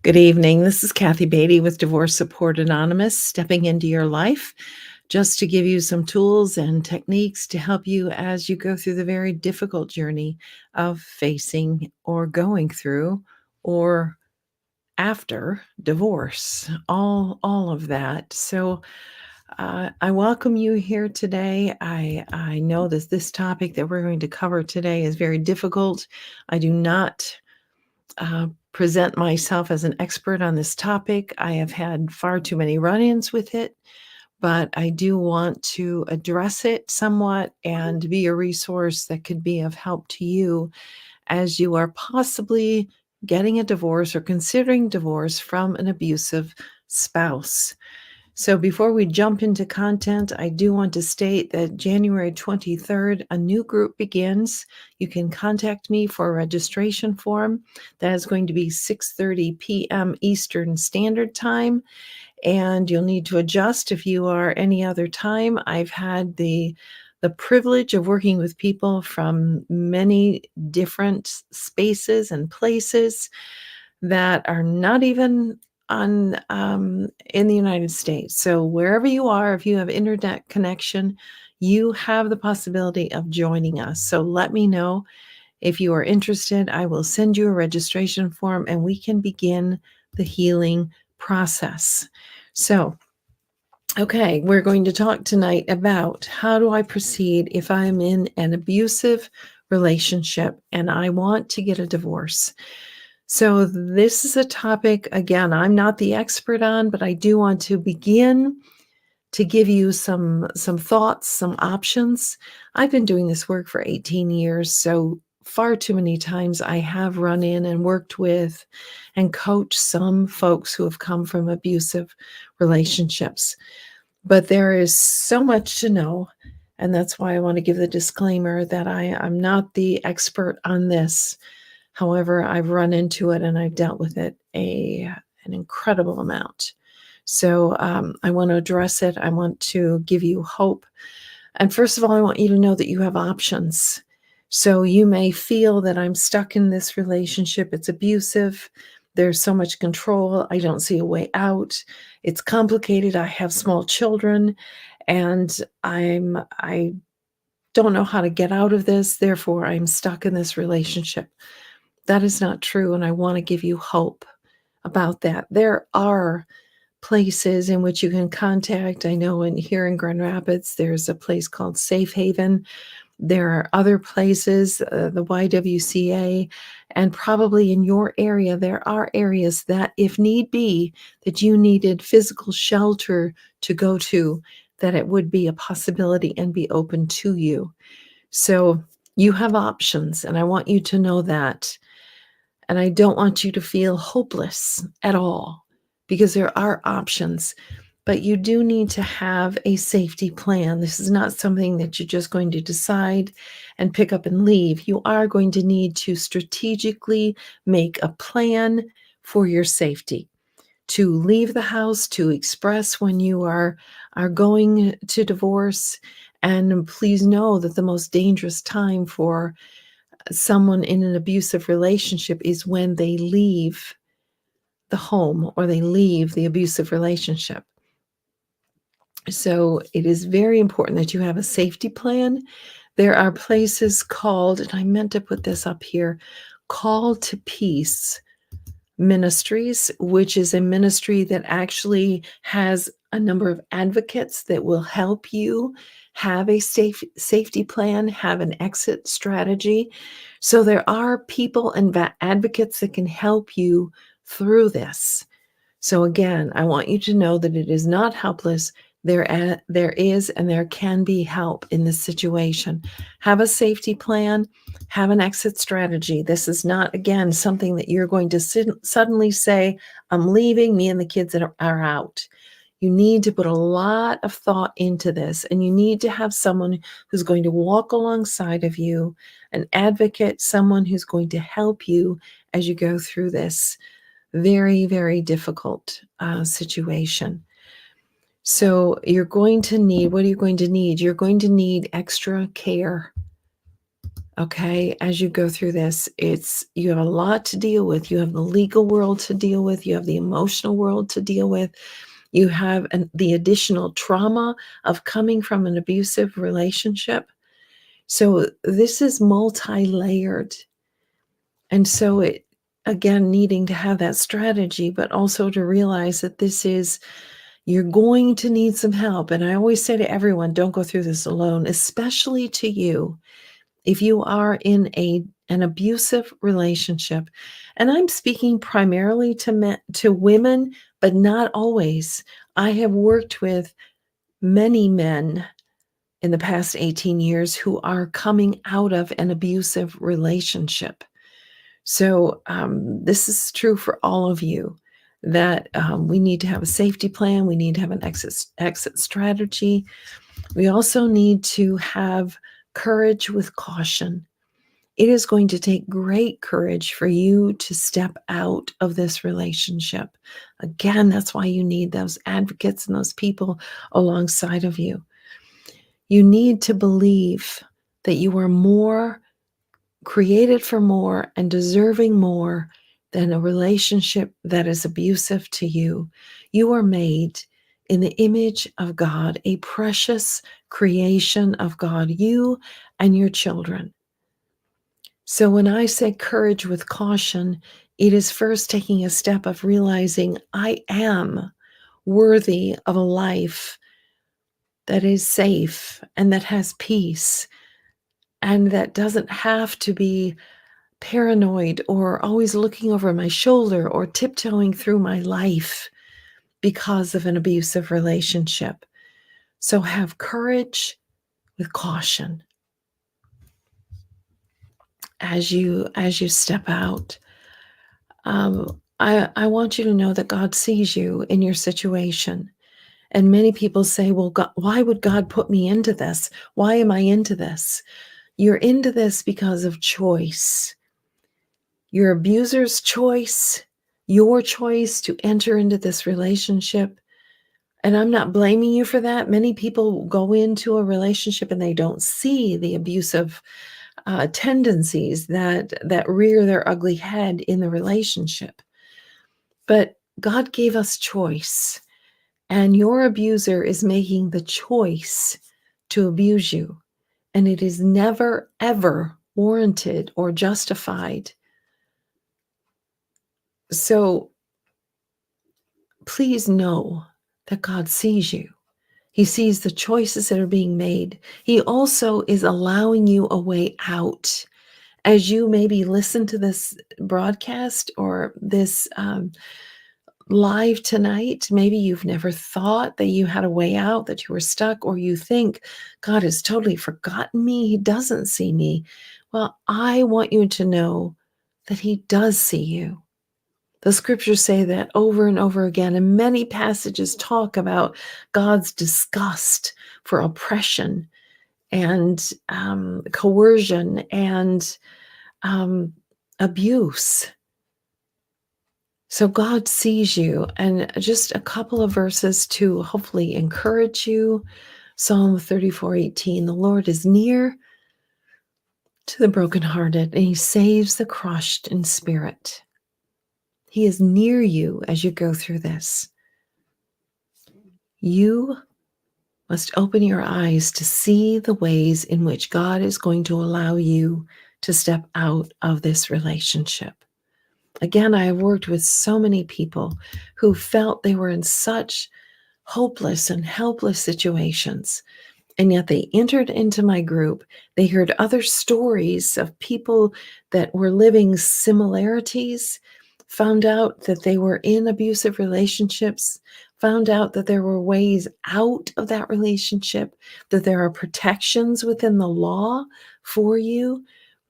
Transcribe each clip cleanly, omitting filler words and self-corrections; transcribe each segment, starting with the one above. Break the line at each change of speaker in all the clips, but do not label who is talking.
Good evening. This is Kathy Beatty with Divorce Support Anonymous, stepping into your life just to give you some tools and techniques to help you as you go through the very difficult journey of facing or going through or after divorce, all of that. So I welcome you here today. I know that this topic that we're going to cover today is very difficult. I do not present myself as an expert on this topic. I have had far too many run-ins with it, but I do want to address it somewhat and be a resource that could be of help to you as you are possibly getting a divorce or considering divorce from an abusive spouse. So before we jump into content, I do want to state that January 23rd, a new group begins. You can contact me for a registration form. That is going to be 6:30 p.m. Eastern Standard Time, and you'll need to adjust if you are any other time. I've had the privilege of working with people from many different spaces and places that are not even on in the United States. So wherever you are, if you have internet connection, you have the possibility of joining us. So let me know if you are interested. I will send you a registration form and we can begin the healing process. So, okay, we're going to talk tonight about how do I proceed if I'm in an abusive relationship and I want to get a divorce. So this is a topic, again, I'm not the expert on, but I do want to begin to give you some thoughts, some options. I've been doing this work for 18 years, so far too many times I have run in and worked with and coached some folks who have come from abusive relationships. But there is so much to know, and that's why I want to give the disclaimer that I'm not the expert on this. However, I've run into it and I've dealt with it an incredible amount. So I want to address it. I want to give you hope. And first of all, I want you to know that you have options. So you may feel that I'm stuck in this relationship. It's abusive. There's so much control. I don't see a way out. It's complicated. I have small children and I don't know how to get out of this. Therefore, I'm stuck in this relationship. That is not true, and I want to give you hope about that. There are places in which you can contact. I know here in Grand Rapids, there's a place called Safe Haven. There are other places, the YWCA, and probably in your area, there are areas that, if need be, that you needed physical shelter to go to, that it would be a possibility and be open to you. So you have options, and I want you to know that. And I don't want you to feel hopeless at all because there are options, but you do need to have a safety plan. This is not something that you're just going to decide and pick up and leave. You are going to need to strategically make a plan for your safety, to leave the house, to express when you are going to divorce. And please know that the most dangerous time for someone in an abusive relationship is when they leave the home or they leave the abusive relationship. So it is very important that you have a safety plan. There are places called, and I meant to put this up here, Call to Peace Ministries, which is a ministry that actually has a number of advocates that will help you have a safety plan, have an exit strategy. So there are people and advocates that can help you through this. So again, I want you to know that it is not helpless. There is and there can be help in this situation. Have a safety plan, have an exit strategy. This is not, again, something that you're going to suddenly say, I'm leaving, me and the kids are out. You need to put a lot of thought into this, and you need to have someone who's going to walk alongside of you, an advocate, someone who's going to help you as you go through this very, very difficult situation. So you're going to need, what are you going to need? You're going to need extra care. Okay, as you go through this, you have a lot to deal with. You have the legal world to deal with, you have the emotional world to deal with, you have the additional trauma of coming from an abusive relationship. So this is multi-layered. And so it again needing to have that strategy, but also to realize that you're going to need some help. And I always say to everyone, don't go through this alone, especially to you if you are in an abusive relationship. And I'm speaking primarily to women, but not always. I have worked with many men in the past 18 years who are coming out of an abusive relationship. So this is true for all of you, that we need to have a safety plan. We need to have an exit strategy. We also need to have courage with caution. It is going to take great courage for you to step out of this relationship. Again, that's why you need those advocates and those people alongside of you. You need to believe that you are more created for more and deserving more than a relationship that is abusive to you. You are made in the image of God, a precious creation of God, you and your children. So when I say courage with caution, it is first taking a step of realizing I am worthy of a life that is safe and that has peace and that doesn't have to be paranoid or always looking over my shoulder or tiptoeing through my life because of an abusive relationship. So have courage with caution as you step out. I want you to know that God sees you in your situation. And many people say, well, God, why would God put me into this? Why am I into this? You're into this because of choice. Your abuser's choice, your choice to enter into this relationship. And I'm not blaming you for that. Many people go into a relationship and they don't see the abusive tendencies that rear their ugly head in the relationship. But God gave us choice, and your abuser is making the choice to abuse you. And it is never, ever warranted or justified. So please know that God sees you. He sees the choices that are being made. He also is allowing you a way out. As you maybe listen to this broadcast or this live tonight, maybe you've never thought that you had a way out, that you were stuck, or you think God has totally forgotten me. He doesn't see me. Well, I want you to know that He does see you. The scriptures say that over and over again, and many passages talk about God's disgust for oppression and coercion and abuse. So God sees you. And just a couple of verses to hopefully encourage you. Psalm 34:18, the Lord is near to the brokenhearted, and He saves the crushed in spirit. He is near you as you go through this. You must open your eyes to see the ways in which God is going to allow you to step out of this relationship. Again, I have worked with so many people who felt they were in such hopeless and helpless situations. And yet they entered into my group. They heard other stories of people that were living similarities, found out that they were in abusive relationships, found out that there were ways out of that relationship, that there are protections within the law for you.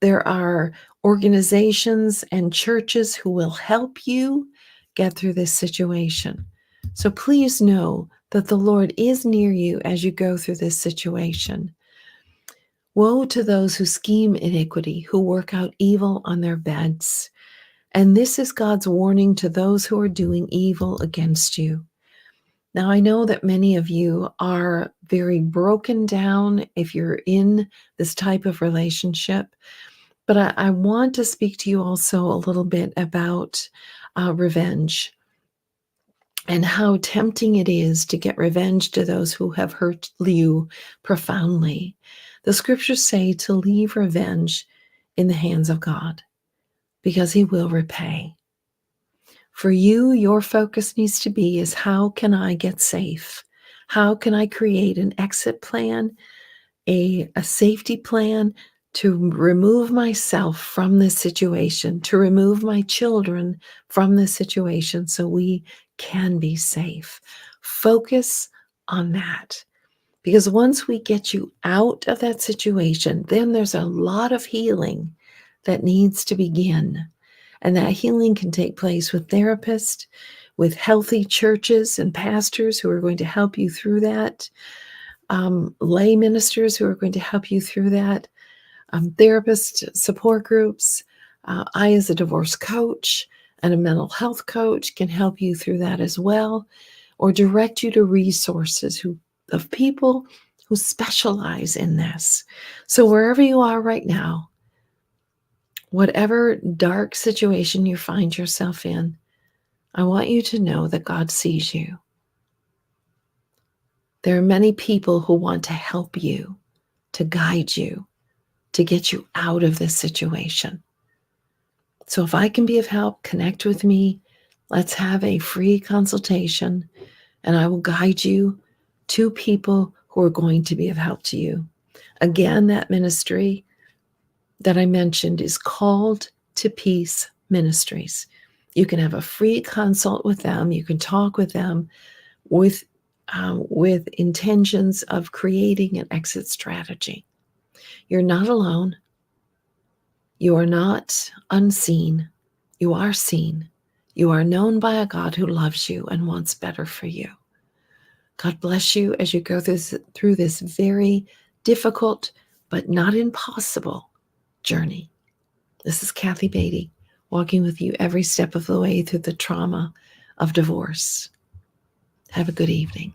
There are organizations and churches who will help you get through this situation. So please know that the Lord is near you as you go through this situation. Woe to those who scheme iniquity, who work out evil on their beds. And this is God's warning to those who are doing evil against you. Now, I know that many of you are very broken down if you're in this type of relationship, but I want to speak to you also a little bit about revenge and how tempting it is to get revenge to those who have hurt you profoundly. The scriptures say to leave revenge in the hands of God because he will repay. For you, your focus needs to be is how can I get safe? How can I create an exit plan, a safety plan to remove myself from this situation, to remove my children from this situation so we can be safe? Focus on that. Because once we get you out of that situation, then there's a lot of healing that needs to begin. And that healing can take place with therapists, with healthy churches and pastors who are going to help you through that, lay ministers who are going to help you through that, therapist support groups. I, as a divorce coach and a mental health coach, can help you through that as well, or direct you to resources of people who specialize in this. So wherever you are right now, whatever dark situation you find yourself in, I want you to know that God sees you. There are many people who want to help you, to guide you, to get you out of this situation. So if I can be of help, connect with me. Let's have a free consultation, and I will guide you to people who are going to be of help to you. Again, that ministry that I mentioned is Called to Peace Ministries. You can have a free consult with them. You can talk with them with intentions of creating an exit strategy. You're not alone. You are not unseen. You are seen. You are known by a God who loves you and wants better for you. God bless you as you go through this very difficult but not impossible journey. This is Kathy Beatty, walking with you every step of the way through the trauma of divorce. Have a good evening.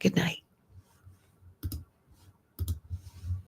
Good night.